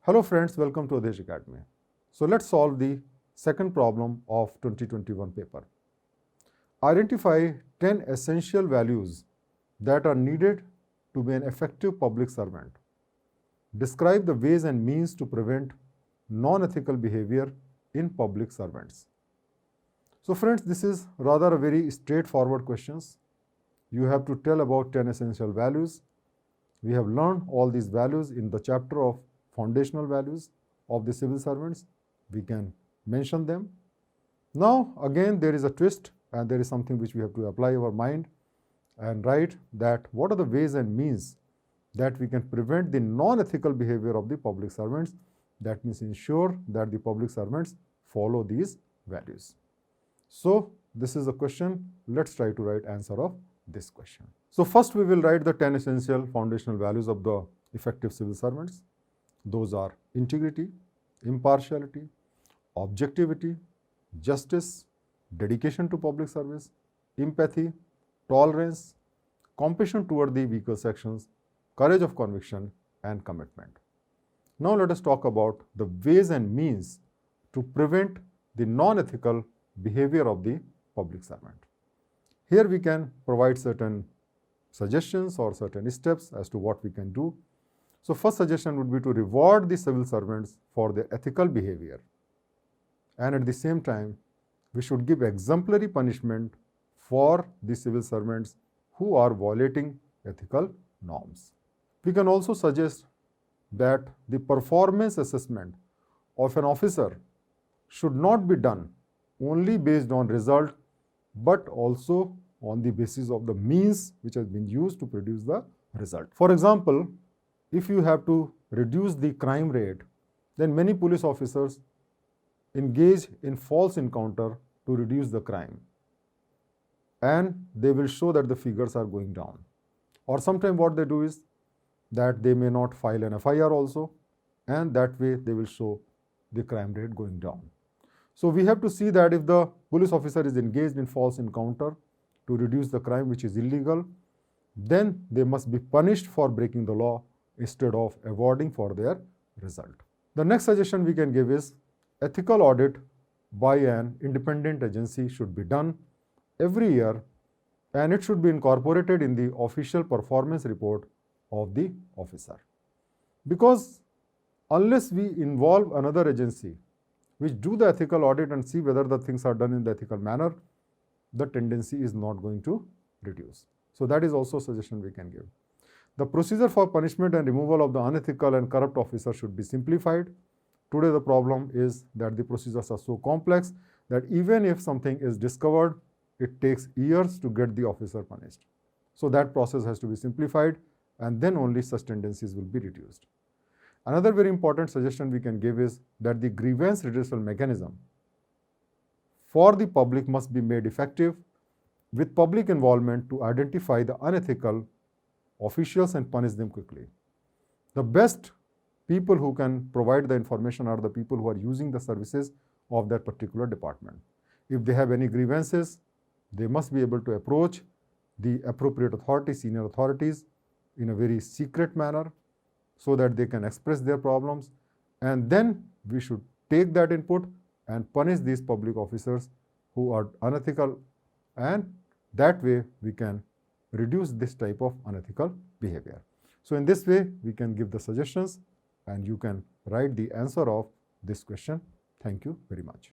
Hello friends, welcome to Awdhesh Academy. So let's solve the second problem of 2021 paper. Identify 10 essential values that are needed to be an effective public servant. Describe the ways and means to prevent non-ethical behavior in public servants. So friends, this is rather a very straightforward questions. You have to tell about 10 essential values. We have learned all these values in the chapter of foundational values of the civil servants. We can mention them. Now again there is a twist, and there is something which we have to apply our mind and write that what are the ways and means that we can prevent the non-ethical behavior of the public servants. That means ensure that the public servants follow these values. So this is a question. Let's try to write answer of this question. So first we will write the 10 essential foundational values of the effective civil servants. Those are integrity, impartiality, objectivity, justice, dedication to public service, empathy, tolerance, compassion toward the weaker sections, courage of conviction, and commitment. Now let us talk about the ways and means to prevent the non-ethical behavior of the public servant. Here we can provide certain suggestions or certain steps as to what we can do. So first suggestion would be to reward the civil servants for their ethical behavior, and at the same time we should give exemplary punishment for the civil servants who are violating ethical norms. We can also suggest that the performance assessment of an officer should not be done only based on result, but also on the basis of the means which has been used to produce the result. For example, if you have to reduce the crime rate, then many police officers engage in false encounter to reduce the crime, and they will show that the figures are going down. Or sometimes what they do is that they may not file an FIR also, and that way they will show the crime rate going down. So we have to see that if the police officer is engaged in false encounter to reduce the crime which is illegal, then they must be punished for breaking the law instead of awarding for their result. The next suggestion we can give is ethical audit by an independent agency should be done every year, and it should be incorporated in the official performance report of the officer. Because unless we involve another agency which do the ethical audit and see whether the things are done in the ethical manner, the tendency is not going to reduce. So that is also a suggestion we can give. The procedure for punishment and removal of the unethical and corrupt officer should be simplified. Today the problem is that the procedures are so complex that even if something is discovered, it takes years to get the officer punished. So that process has to be simplified, and then only such tendencies will be reduced. Another very important suggestion we can give is that the grievance redressal mechanism for the public must be made effective with public involvement to identify the unethical officials and punish them quickly. The best people who can provide the information are the people who are using the services of that particular department. If they have any grievances, they must be able to approach the appropriate authorities, senior authorities, in a very secret manner so that they can express their problems, and then we should take that input and punish these public officers who are unethical, and that way we can reduce this type of unethical behavior. So in this way we can give the suggestions, and you can write the answer of this question. Thank you very much.